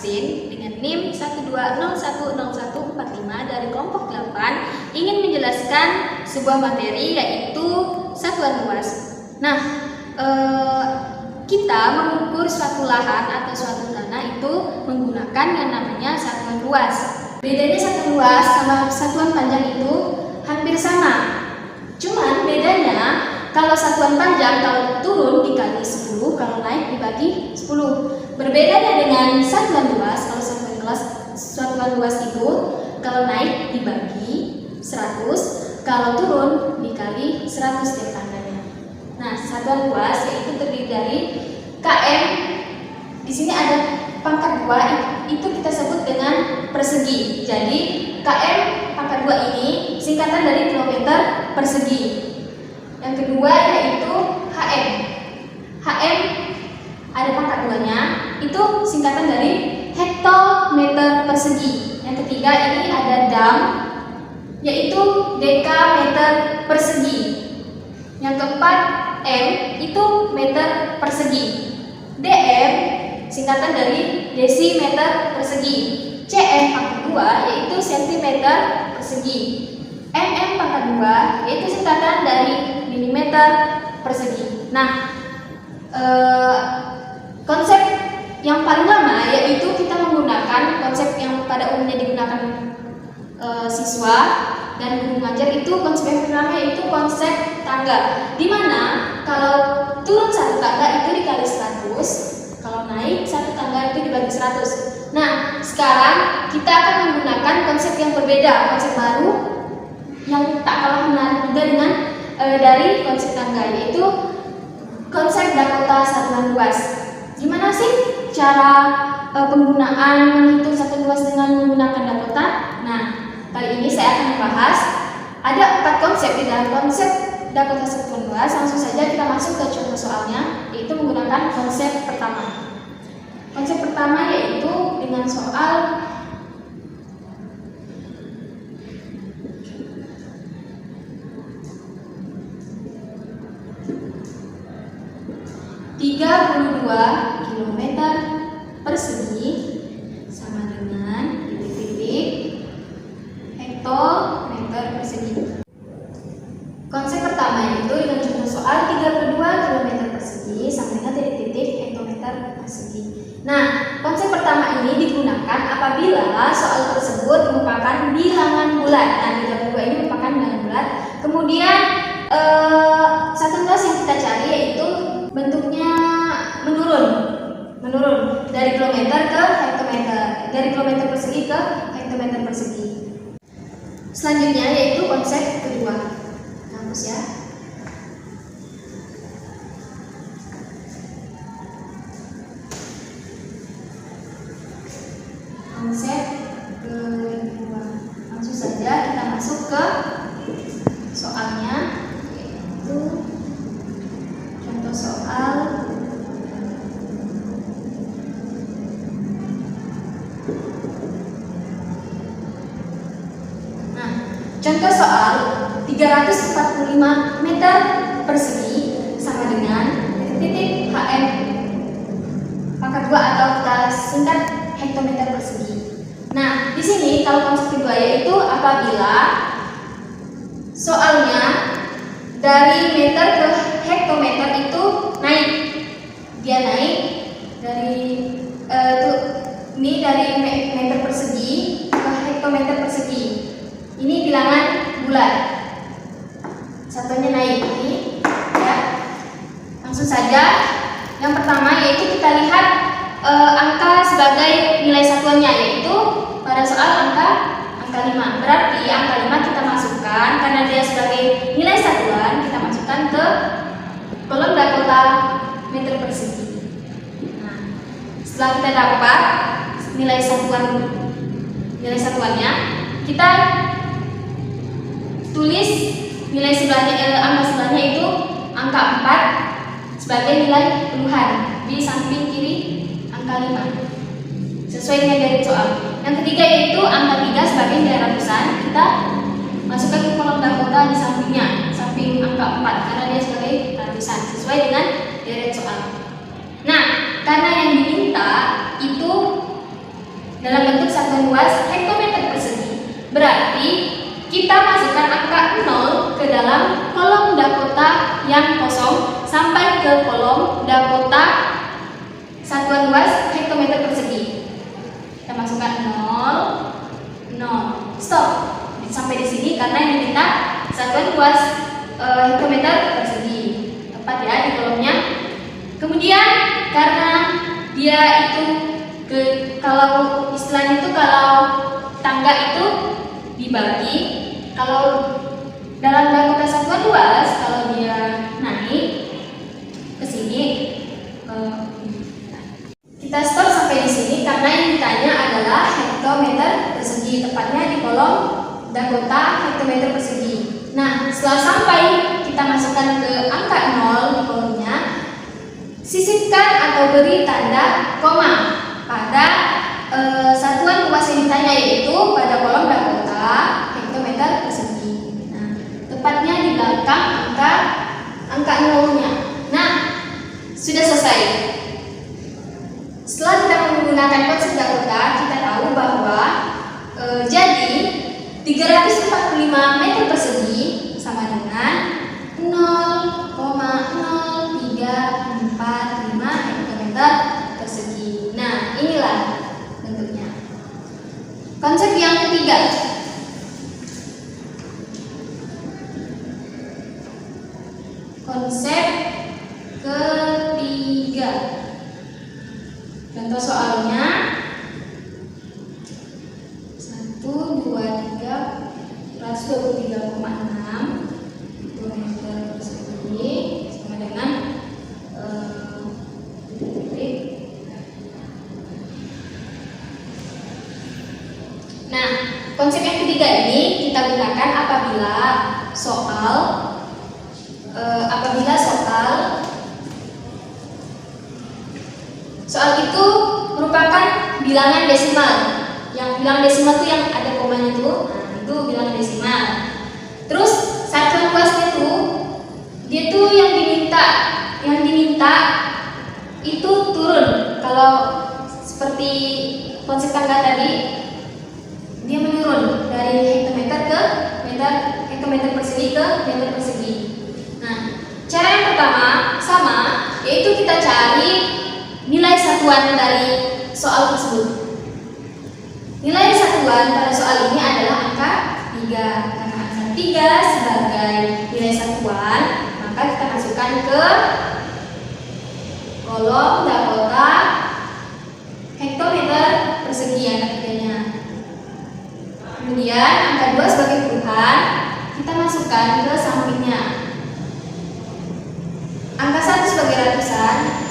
Agustin dengan NIM 120101145 dari kelompok 8 ingin menjelaskan sebuah materi yaitu satuan luas. Nah, kita mengukur suatu lahan atau suatu tanah itu menggunakan yang namanya satuan luas. Bedanya satuan luas sama satuan panjang itu hampir sama. Cuman bedanya kalau satuan panjang kalau turun dikali 10, kalau naik dibagi 10. Berbedanya dengan satuan luas, kalau satuan luas itu kalau naik dibagi 100, kalau turun dikali 100 setiap tandanya. Nah, satuan luas yaitu terdiri dari km. Di sini ada pangkat 2, itu kita sebut dengan persegi. Jadi km pangkat 2 ini singkatan dari kilometer persegi. Yang kedua yaitu HM. HM ada pangkat 2-nya, itu singkatan dari hektometer persegi. Yang ketiga ini ada dam, yaitu dekameter persegi. Yang keempat M itu meter persegi. DM singkatan dari desimeter persegi. CM pangkat 2 yaitu sentimeter persegi. MM pangkat 2 yaitu singkatan dari milimeter persegi. Nah, konsep yang paling lama yaitu kita menggunakan konsep yang pada umumnya digunakan siswa dan guru mengajar, itu konsep yang pertama yaitu konsep tangga, dimana kalau turun satu tangga itu dikali 100, kalau naik satu tangga itu dibagi 100. Nah, sekarang kita akan menggunakan konsep yang berbeda, konsep baru yang tak kalah menarik juga dengan dari konsep tangga, yaitu konsep Dakota satuan luas. Gimana sih cara penggunaan menghitung satuan luas dengan menggunakan Dakota? Nah, kali ini saya akan membahas ada 4 konsep di dalam konsep Dakota satuan luas. Langsung saja kita masuk ke contoh soalnya, yaitu menggunakan konsep pertama. Konsep pertama yaitu dengan soal km persegi sama dengan titik-titik hektometer persegi. Konsep pertama yaitu dengan contoh soal 32 km persegi sama dengan titik-titik hektometer persegi. Nah, konsep pertama ini digunakan apabila soal tersebut merupakan bilangan bulat. Nah, 32 ini merupakan bilangan bulat. Kemudian satuan luas yang kita cari yaitu bentuknya menurun dari kilometer ke hektometer, dari kilometer persegi ke hektometer persegi. Selanjutnya yaitu konsep kedua. Hapus ya. Konsep kedua. Langsung saja kita masuk ke soalnya, yaitu contoh soal contoh soal 345 meter persegi sama dengan titik HM pangkat 2 atau kita singkat hektometer persegi. Nah, di sini kalau konsep kedua yaitu apabila soalnya dari meter ke hektometer itu naik. Dia naik dari ini dari meter persegi ke hektometer persegi. Ini bilangan bulat. Satunya naik ini ya. Langsung saja. Yang pertama yaitu kita lihat angka sebagai nilai satuannya, yaitu pada soal angka 5. Berarti angka 5 kita masukkan karena dia sebagai nilai satuan, kita masukkan ke kolom Dakota meter persegi. Nah, setelah kita dapat nilai satuannya, kita tulis nilai sebelahnya, angka sebelahnya itu angka 4 sebagai nilai puluhan di samping kiri angka 5 sesuai dengan dari soal. Yang ketiga yaitu angka 3 sebagai nilai ratusan, kita masukkan ke kolom Dakota di sampingnya, samping angka 4 karena dia sebagai ratusan sesuai dengan deret soal. Nah, karena yang diminta itu dalam bentuk satuan luas hektometer persegi. Berarti kita masukkan angka 0 ke dalam kolom Dakota yang kosong sampai ke kolom Dakota satuan luas hektometer persegi. Kita masukkan 0, 0. Stop. Sampai di sini karena yang diminta satuan luas hektometer persegi. Tepat ya di kolomnya. Kemudian karena dia itu kalau istilahnya itu kalau tangga itu dibagi, kalau dalam Dakota satuan luas kalau dia naik ke sini kita stop sampai di sini karena yang ditanya adalah hektometer persegi, tepatnya di kolom Dakota hektometer persegi. Nah, setelah sampai kita masukkan ke angka 0 di kolomnya, sisipkan atau beri tanda koma pada satuan luas yang ditanya, yaitu pada kolom Dakota hektometer persegi. Nah, tepatnya di belakang angka 0-nya. Nah, sudah selesai. Setelah kita menggunakan konsep Dakota, kita tahu bahwa jadi 345 meter persegi sama dengan 0,0345 hektometer persegi. Nah, inilah bentuknya. Konsep yang ketiga. Konsep ketiga. Contoh soalnya 1, 2, 3, 123,6 meter persegi sama dengan Nah, konsep yang ketiga ini kita gunakan apabila soal itu merupakan bilangan desimal. Yang bilangan desimal itu yang ada komanya itu, nah itu bilangan desimal. Terus satuan luasnya itu dia tuh yang diminta itu turun. Kalau seperti konsep tangga tadi, dia menurun dari hektometer ke meter, hektometer persegi ke meter persegi. Nah, cara yang pertama sama, yaitu kita cari nilai satuan dari soal tersebut. Nilai satuan pada soal ini adalah angka 3. Karena angka 3 sebagai nilai satuan, maka kita masukkan ke kolom Dakota hektometer persegi angka 3-nya. Kemudian angka 2 sebagai puluhan kita masukkan ke sampingnya. Angka 1 sebagai ratusan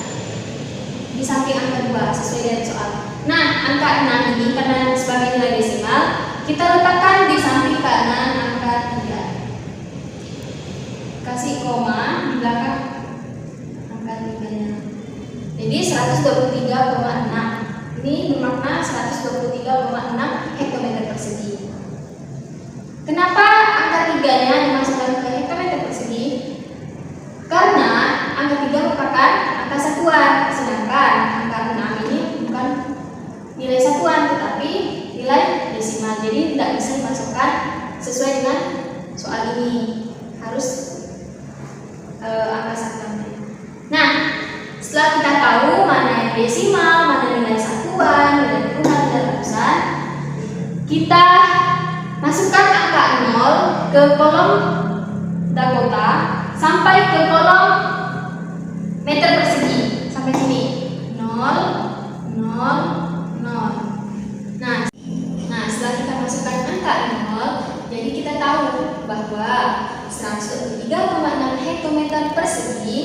di samping angka 2 sesuai dengan soal. Nah, angka 6 ini karena sebagai nilai desimal kita letakkan di samping kanan angka 3. Kasih koma di belakang angka 3-nya. Jadi 123,6. Ini bermakna 123,6 hektometer persegi. Kenapa angka 3-nya dimasukkan ke hektometer persegi? Karena angka 3 merupakan angka satuan, sedangkan angka 6 ini bukan nilai satuan tetapi nilai desimal. Jadi tidak bisa dimasukkan sesuai dengan soal ini. Harus angka satuannya. Nah, setelah kita tahu mana yang desimal, mana nilai satuan, nilai puluhan, dan ratusan, kita masukkan angka 0 ke kolom Dakota sampai ke kolom meter persegi. Sampai sini 0, 0, 0. Nah, setelah kita masukkan angka 0, jadi kita tahu bahwa 103,6 hektometer persegi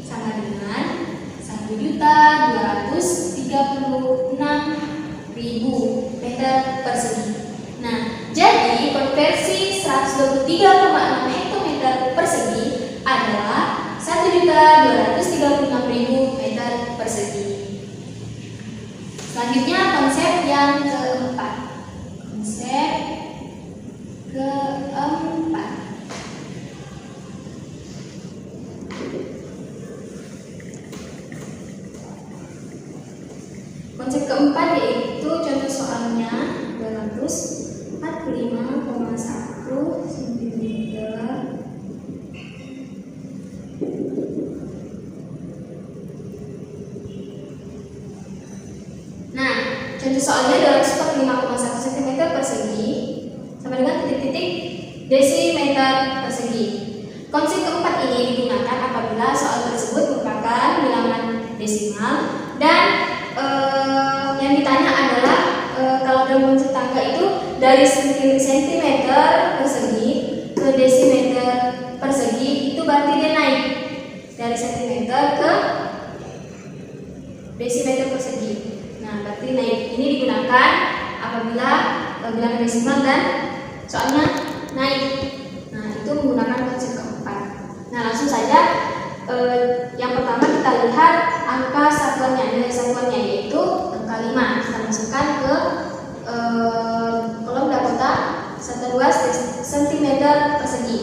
sama dengan 1.236.000 meter persegi. Nah, jadi konversi 123,6 hektometer persegi adalah 1.236.000 meter persegi. Selanjutnya konsep yang keempat. Konsep keempat. Konsep keempat yaitu contoh soal soalnya 245,1 cm persegi sama dengan titik-titik desimeter persegi. Konsep keempat ini digunakan apabila soal tersebut merupakan bilangan desimal dan yang ditanya adalah kalau dalam konsep tangga itu dari sentimeter persegi ke desimeter persegi, itu berarti dia naik dari sentimeter ke desimeter persegi. Nah, berarti naik. Ini digunakan apabila bilangan desimal dan soalnya naik. Nah, itu menggunakan konsep keempat. Nah, langsung saja yang pertama kita lihat angka satuannya, nilai satuannya yaitu angka 5. Kita masukkan ke kolom dapota satuan luas sentimeter persegi.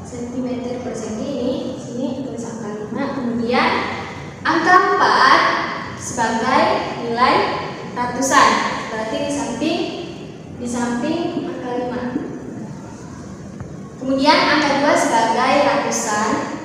Sentimeter persegi ini sini tulis angka 5. Kemudian angka 4 sebagai nilai ratusan. Berarti di samping angka 5. Kemudian angka 2 sebagai ratusan.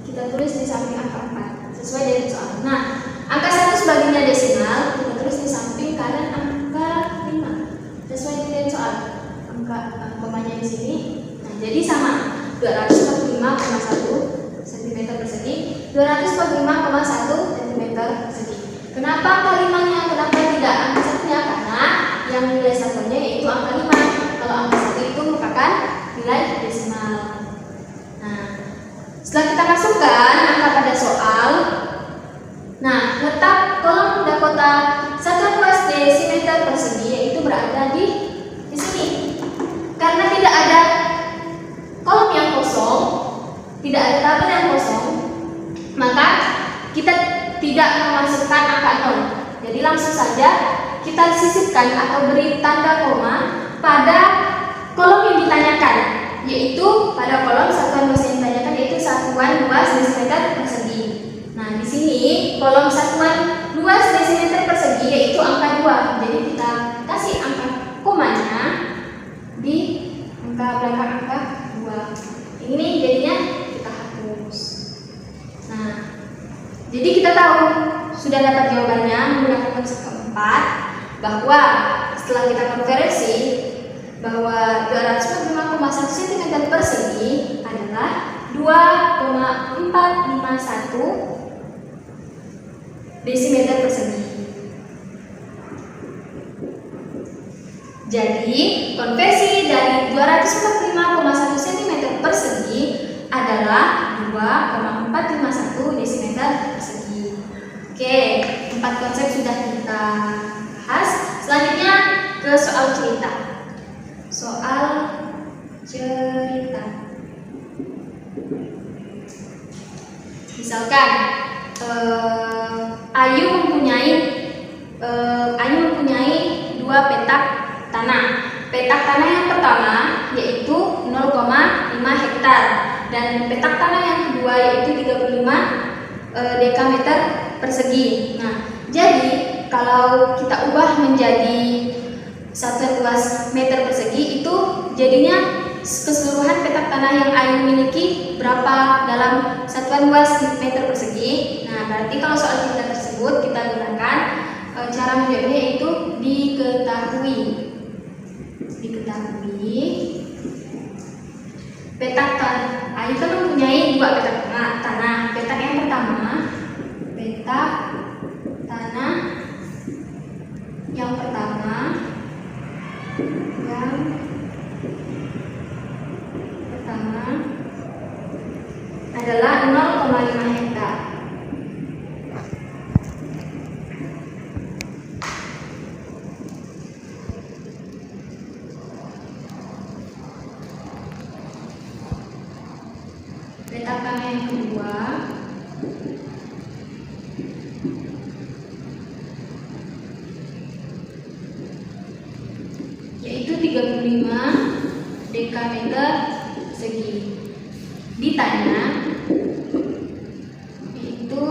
Kita tulis di samping angka 4 sesuai dengan soal. Nah, angka 1 sebagai nilai desimal kita tulis di samping kanan angka 5 sesuai dengan soal. Angka komanya di sini. Nah, jadi sama 245,1 cm persegi, 245,1 cm persegi. Kenapa angka 5-nya? Kenapa tidak angka 1-nya? Karena yang nilai satunya yaitu angka 5. Kalau angka 1 itu merupakan nilai desimal. Nah, setelah kita masukkan angka pada soal, nah, letak kolom dapota satuan luas desimeter persegi yaitu berada di sini. Karena tidak ada kolom yang kosong, tidak ada tabel yang kosong, maka kita tidak memasukkan angka 0. Jadi langsung saja kita sisipkan atau beri tanda koma pada kolom yang ditanyakan, yaitu pada kolom satuan luas yang ditanyakan yaitu satuan luas desimeter persegi. Nah, di sini kolom satuan luas desimeter persegi yaitu angka 2. Jadi kita kasih angka komanya di angka belakang angka 2. Ini jadinya kita hapus. Nah, jadi kita tahu sudah dapat jawabannya menggunakan konsep keempat bahwa setelah kita konversi bahwa 245,1 cm persegi adalah 2,451 desimeter persegi. Jadi, konversi dari 245,1 cm persegi adalah 2,451 desimeter persegi. Oke, 4 konsep sudah kita bahas. Selanjutnya ke soal cerita. Soal cerita. Misalkan Ayu mempunyai 2 petak tanah. Petak tanah yang pertama yaitu 0,5 hektar dan petak tanah yang kedua yaitu 35 dekameter persegi. Nah, jadi kalau kita ubah menjadi satuan luas meter persegi itu jadinya keseluruhan petak tanah yang Ayu miliki berapa dalam satuan luas meter persegi. Nah, berarti kalau soal cerita tersebut kita gunakan cara menjawabnya yaitu diketahui. Petak tanah Ayu kan mempunyai 2 petak tanah. Petak yang pertama, petak tanah yang pertama adalah 0,5 hektar. Petak tanah yang kedua yaitu 35 dekameter persegi. Ditanya itu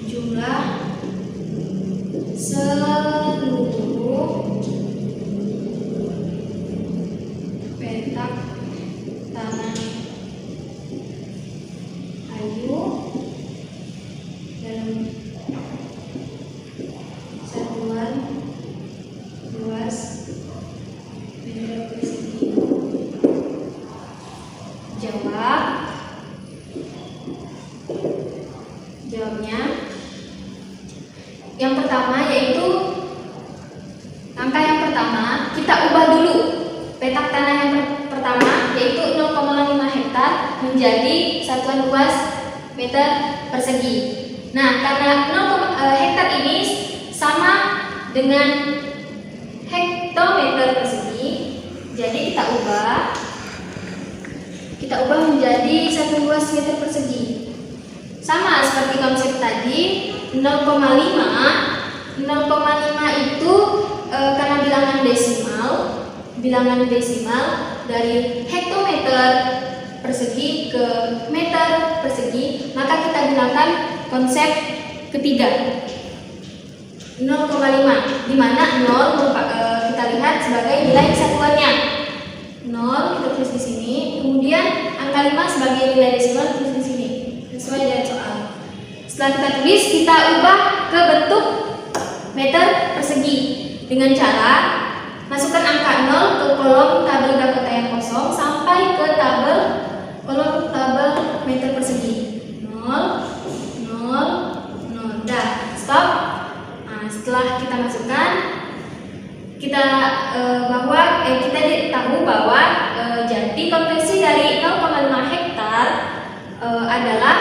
jumlah seluruh petak tanah Ayu Yang pertama yaitu langkah yang pertama, kita ubah dulu petak tanah yang pertama yaitu 0,5 hektar menjadi satuan luas meter persegi. Nah, karena 0, hektar ini sama dengan hektometer persegi, jadi kita ubah menjadi satuan luas meter persegi. Sama seperti konsep tadi, 0,5 itu karena bilangan desimal dari hektometer persegi ke meter persegi, maka kita gunakan konsep ketiga 0,5, di mana 0 kita lihat sebagai nilai satuannya. 0 kita tulis di sini, kemudian angka 5 sebagai nilai desimal tulis di sini sesuai dengan soal. Setelah kita tulis, kita ubah ke bentuk meter persegi dengan cara masukkan angka 0 ke kolom tabel Dakota yang kosong sampai ke kolom tabel meter persegi. 0, 0, 0. Dah, stop. Nah, setelah kita masukkan, kita tahu bahwa jadi konversi dari 0,5 hektar adalah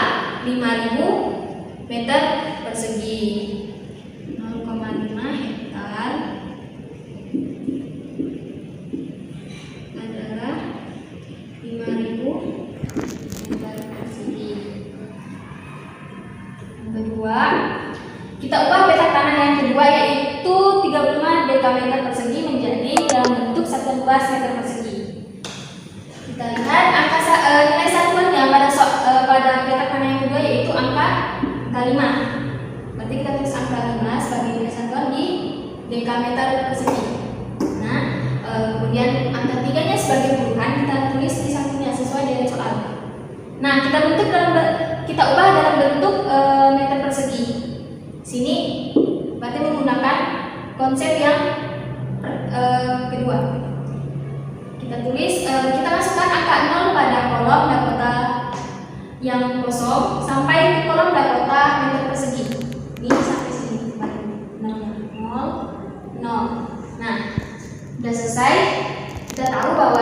5.000 meter persegi. 0,5 hektar adalah 5.000 meter persegi. Yang kedua, kita ubah petak tanah yang kedua yaitu 35 dekameter persegi menjadi dalam bentuk satuan luas meter persegi. Kita lihat nilai satuannya pada petak tanah yang kedua yaitu angka 5. Berarti kita tulis angka 5 sebagai nilai satuan di dekameter persegi. Nah, kemudian angka 3-nya sebagai puluhan kita tulis di sampingnya sesuai dengan soal. Nah, kita ubah dalam bentuk meter persegi. Sini berarti menggunakan konsep yang kedua. Kita masukkan angka 0 pada kolom Dakota yang kosong sampai ke kolom Dakota meter persegi. Ini sampai sini 0, 0. Nah, sudah selesai. Kita tahu bahwa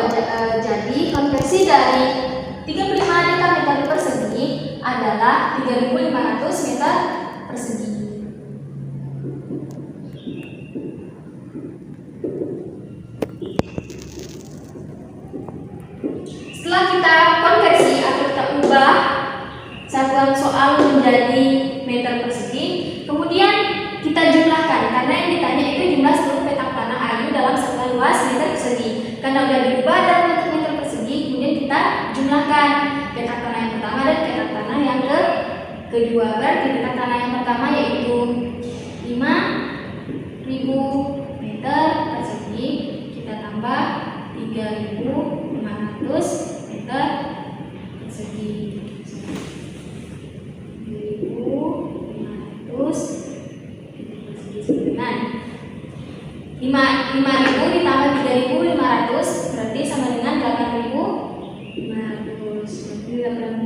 jadi konversi dari 35 dekameter persegi adalah 3.500 meter persegi. Setelah kita konversi atau kita ubah satuan soal menjadi meter persegi, kemudian kita jumlahkan karena yang ditanya itu jumlah seluruh petak tanah Ayu dalam satuan luas meter persegi. Karena sudah diubah dalam bentuk meter persegi, kemudian kita jumlahkan petak tanah yang pertama dan petak tanah yang kedua. Berarti petak tanah yang pertama yaitu 5.000 meter persegi, kita tambah 3.500 meter persegi. 3.500 nah, 5.000 ditambah 3.500 berarti sama dengan 8.500. Berarti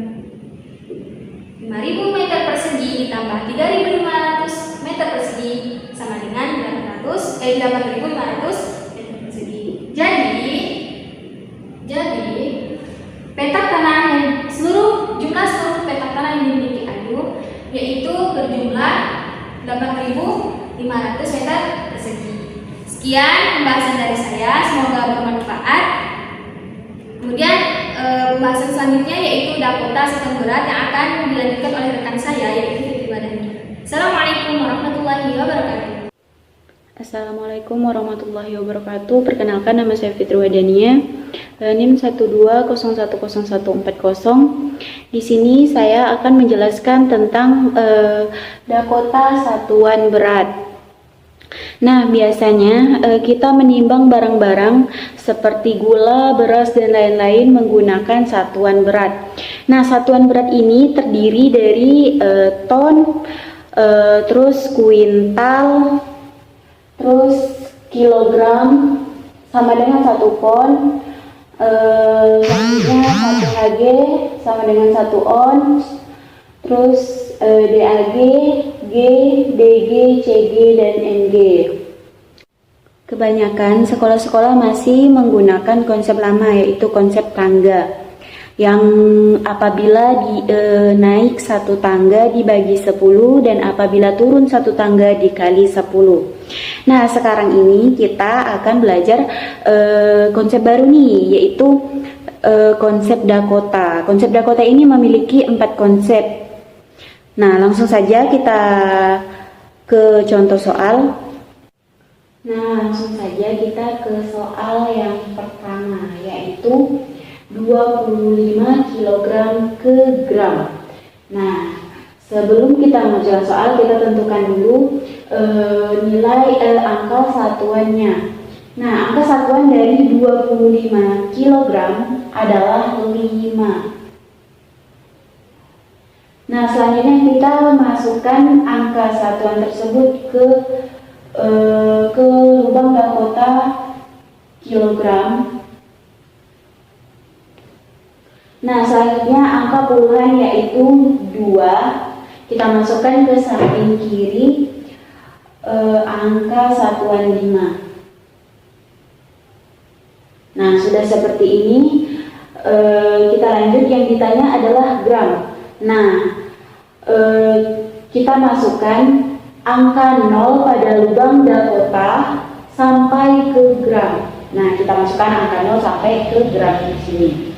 5.000 meter persegi ditambah 3.500 meter persegi sama dengan 8.500 meter persegi. Jadi petak tanah yang jumlah seluruh petak tanah yang dimiliki Ayu yaitu berjumlah 8.500 meter persegi. Sekian pembahasan dari saya, semoga bermanfaat. Kemudian pembahasan selanjutnya yaitu Dakota satuan berat yang akan dilanjutkan oleh rekan saya yaitu Fitri Wadania. Assalamualaikum warahmatullahi wabarakatuh. Assalamualaikum warahmatullahi wabarakatuh. Perkenalkan, nama saya Fitri Wadania, NIM 120101440. Di sini saya akan menjelaskan tentang Dakota satuan berat. Nah, biasanya kita menimbang barang-barang seperti gula, beras, dan lain-lain menggunakan satuan berat. Nah, satuan berat ini terdiri dari ton, terus kuintal, terus kilogram sama dengan 1 pon, selanjutnya 1 Hg sama dengan 1 ons, terus DAG, G DG, CG, dan NG. Kebanyakan sekolah-sekolah masih menggunakan konsep lama, yaitu konsep tangga, yang apabila naik satu tangga dibagi 10 dan apabila turun satu tangga dikali 10. Nah, sekarang ini kita akan belajar konsep baru nih, yaitu konsep Dakota. Konsep Dakota ini memiliki 4 konsep. Nah, langsung saja kita ke contoh soal. Nah, langsung saja kita ke soal yang pertama, yaitu 25 kg ke gram. Nah, sebelum kita mengerjakan soal, kita tentukan dulu nilai angka satuannya. Nah, angka satuan dari 25 kg adalah 5. Nah, selanjutnya kita masukkan angka satuan tersebut ke lubang Dakota kilogram. Nah, selanjutnya angka puluhan yaitu 2. Kita masukkan ke samping kiri angka satuan 5. Nah, sudah seperti ini. Kita lanjut, yang ditanya adalah gram. Nah, kita masukkan angka 0 pada lubang Dakota sampai ke gram. Nah, kita masukkan angka 0 sampai ke gram di sini.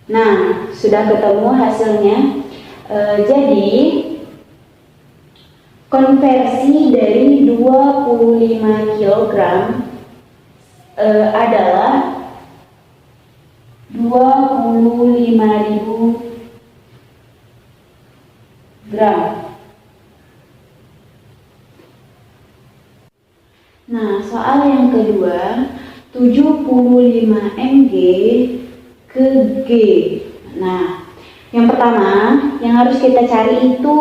Nah, sudah ketemu hasilnya. Jadi, konversi dari 25 kg adalah 25.000 gram. Nah, soal yang kedua, 75 mg ke G. Nah, yang pertama yang harus kita cari itu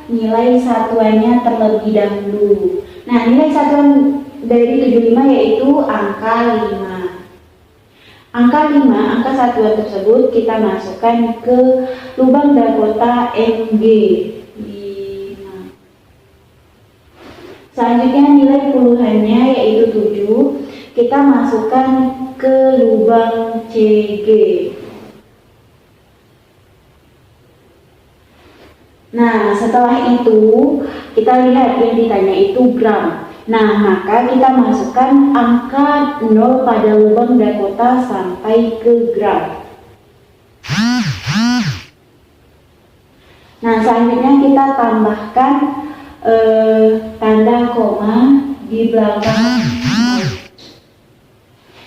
nilai satuannya terlebih dahulu. Nah, nilai satuan dari 75 yaitu angka 5. Angka 5, angka satuan tersebut kita masukkan ke lubang Dakota MG 5. Selanjutnya nilai puluhannya yaitu 7, kita masukkan ke lubang CG. Nah, setelah itu kita lihat yang ditanya itu gram. Nah, maka kita masukkan angka 0 pada lubang Dakota sampai ke gram. Nah, selanjutnya kita tambahkan tanda koma di belakang.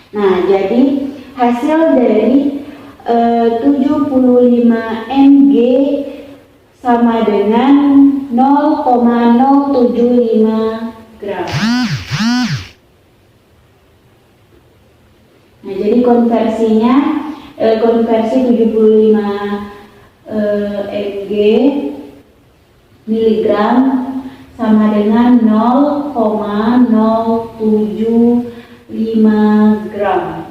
Nah, jadi hasil dari 75 mg sama dengan 0,075 gram. Nah, jadi konversinya konversi 75 mg miligram sama dengan 0,075 gram.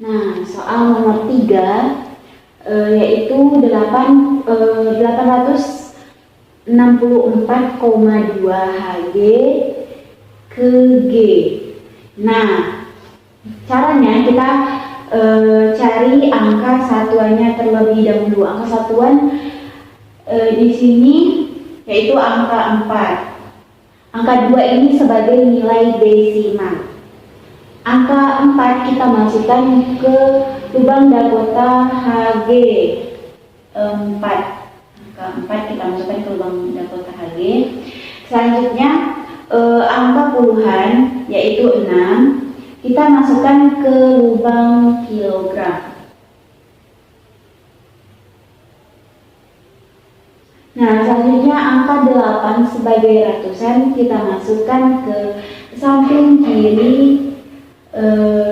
Nah, soal nomor 3 yaitu 864,2 Hg ke G. Nah, caranya kita cari angka satuannya terlebih dahulu. Angka satuan di sini yaitu angka 4. Angka 2 ini sebagai nilai desimal. Angka 4 kita masukkan ke lubang Dakota Hg 4. Angka 4 kita masukkan ke lubang Dakota Hg. Selanjutnya angka puluhan yaitu 6 kita masukkan ke lubang kilogram. Nah, selanjutnya angka 8 sebagai ratusan kita masukkan ke samping kiri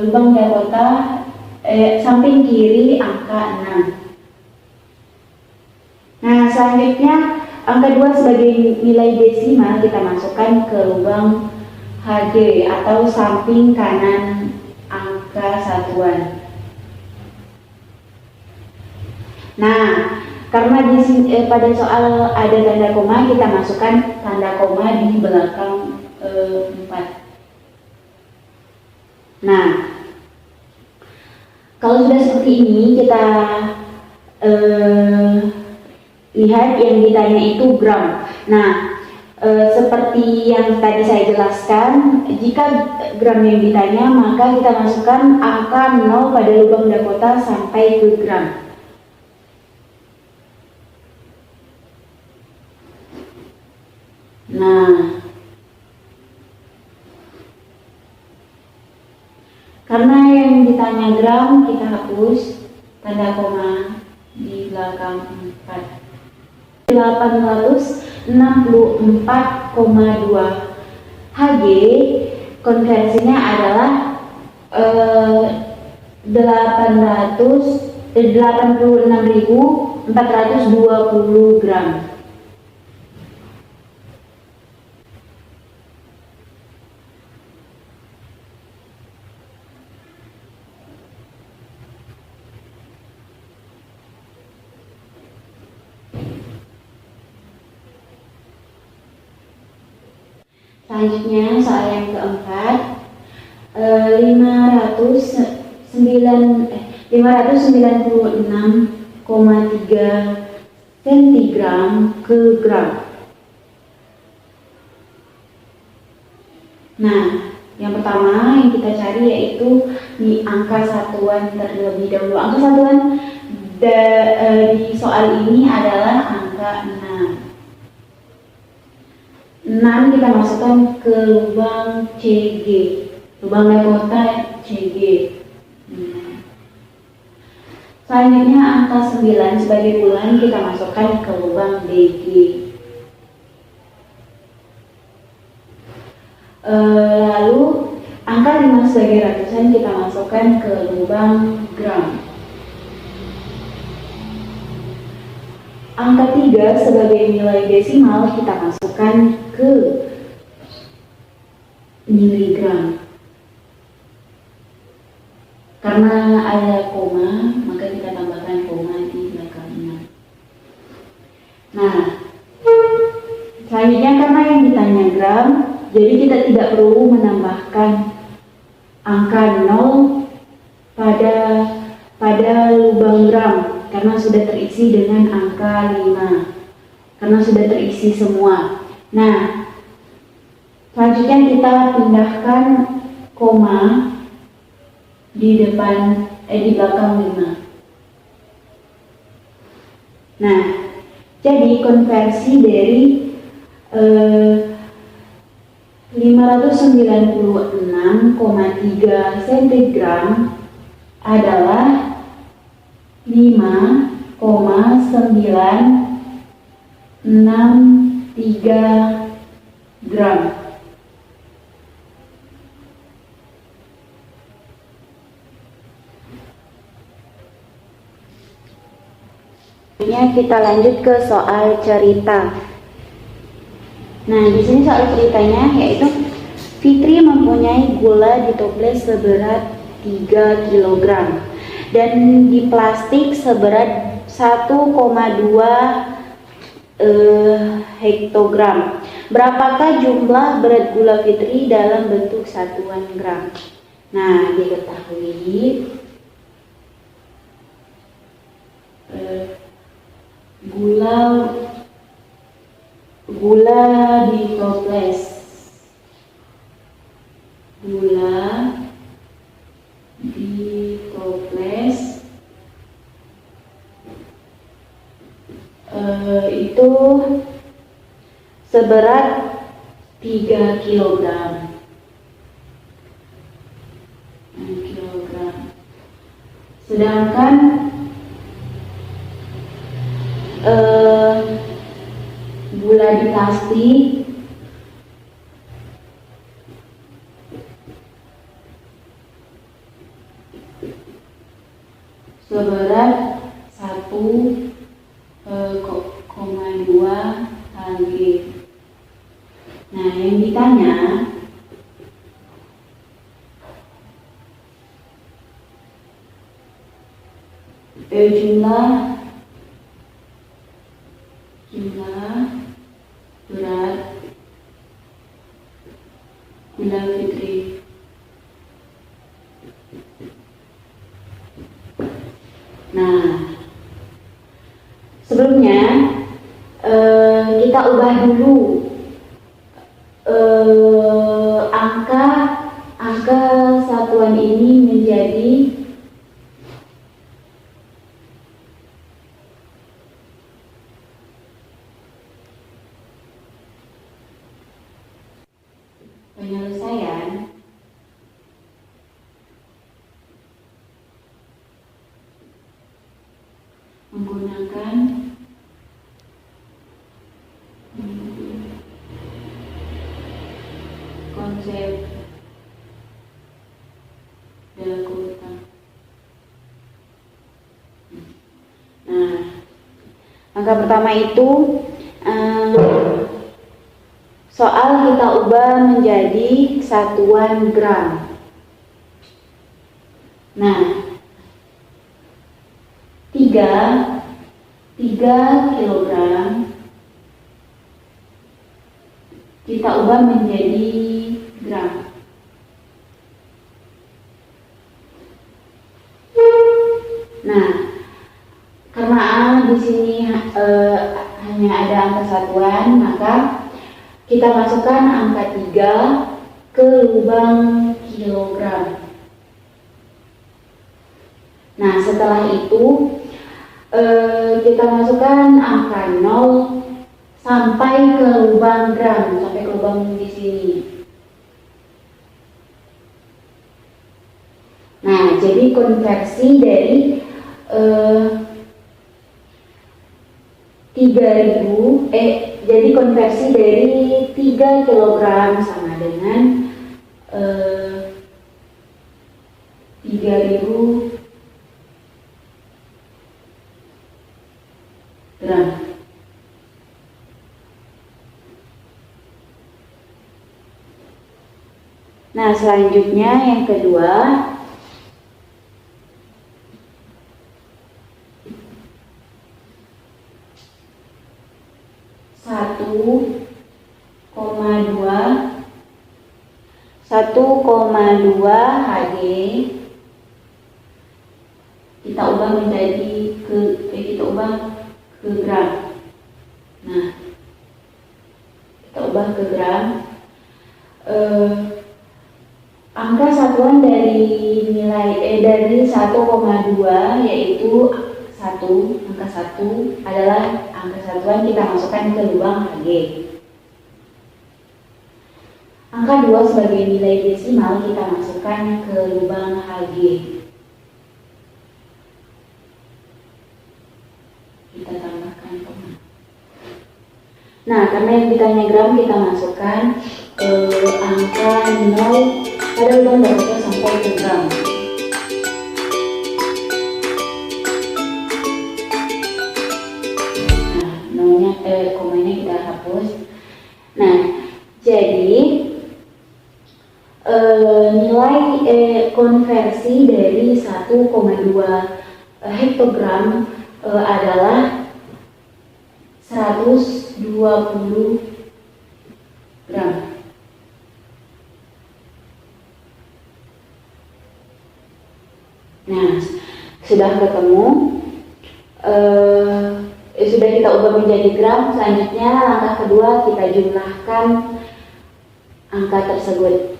lubang Dakota, samping kiri angka 6. Nah, selanjutnya angka 2 sebagai nilai desimal kita masukkan ke lubang Hg Hg atau samping kanan angka satuan. Nah, karena di sini pada soal ada tanda koma, kita masukkan tanda koma di belakang 4. Nah, kalau sudah seperti ini, kita lihat yang ditanya itu gram. Nah, seperti yang tadi saya jelaskan, jika gram yang ditanya, maka kita masukkan angka 0 pada lubang Dakota sampai ke gram. Nah, karena yang ditanya gram, kita hapus tanda koma di belakang 4. 864,2 Hg konversinya adalah 86.420 gram. Selanjutnya soal yang keempat, 596,3 centigram ke gram. Nah, yang pertama yang kita cari yaitu di angka satuan terlebih dahulu. Angka satuan di soal ini adalah angka 6. 6 kita masukkan ke lubang CG, lubang Dakota CG. Selanjutnya angka 9 sebagai bulan kita masukkan ke lubang DG. Lalu angka 5 sebagai ratusan kita masukkan ke lubang gram. Angka 3 sebagai nilai desimal kita masukkan ke miligram. Karena ada koma, maka kita tambahkan koma di belakangnya. Nah, selanjutnya karena yang ditanya gram, jadi kita tidak perlu menambahkan angka 0 pada lubang gram, karena sudah terisi dengan angka 5, karena sudah terisi semua. Nah, selanjutnya kita pindahkan koma di belakang 5. Nah, jadi konversi dari 596,3 centigram adalah 5,963 gram. Kita lanjut ke soal cerita. Nah, di sini soal ceritanya yaitu Fitri mempunyai gula di toples seberat 3 kg dan di plastik seberat 1,2 hektogram. Berapakah jumlah berat gula Fitri dalam bentuk satuan gram? Nah, diketahui gula di toples, itu seberat 3 kg. Sedangkan gula di plastik seberat 1,2 Hg. Nah, yang ditanya jumlah berat Idul Fitri. Nah, sebelumnya kita ubah dulu angka satuan ini menjadi penyelesaian menggunakan konsep Delacroix. Nah, angka pertama itu soal kita ubah menjadi satuan gram. Nah, 3 kilogram kita ubah menjadi gram. Nah, karena di sini hanya ada angka satuan, maka kita masukkan angka 3 ke lubang kilogram. Nah, setelah itu kita masukkan angka 0 sampai ke lubang gram, sampai ke lubang di sini. Nah, jadi konversi dari 3.000 jadi konversi dari 3 kilogram sama dengan 3.000 gram. Nah, selanjutnya yang kedua, satu koma dua Hg kita ubah menjadi kita ubah ke gram. Nah, kita ubah ke gram. Angka satuan dari nilai dari 1,2 yaitu 1, angka 1 adalah angka satuan, kita masukkan ke lubang Hg. Angka 2 sebagai nilai desimal kita masukkan ke lubang Hg. Kita tambahkan koma. Nah, karena yang ditanya gram, kita masukkan ke angka 0 pada lubang berikutnya sampai ke gram. Nah, nolnya komanya kita hapus. Nah, jadi nilai konversi dari 1,2 hektogram adalah 120 gram. Nah, sudah ketemu, sudah kita ubah menjadi gram. Selanjutnya langkah kedua, kita jumlahkan angka tersebut.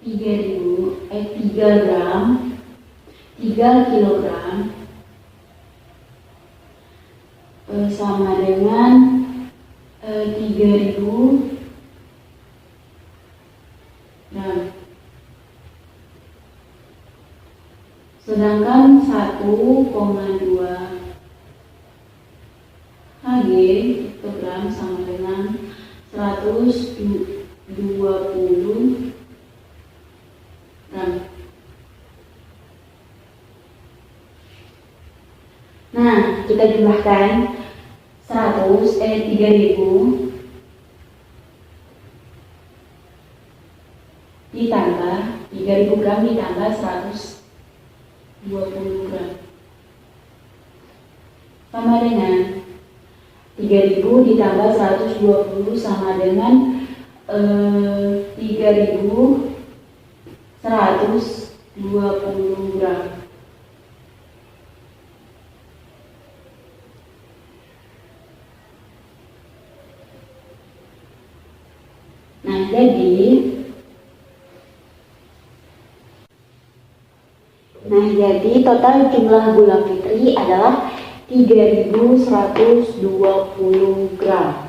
3 gram, 3 kilogram sama dengan 3.000 gram. Sedangkan 1,2 Hg kilogram sama dengan 120 gram. Nah, kita jumlahkan 3.000 ditambah 3000 gram ditambah 120 gram sama dengan 3000 ditambah 120 sama dengan 3120 gram. Jadi total jumlah gula fitri adalah 3120 gram.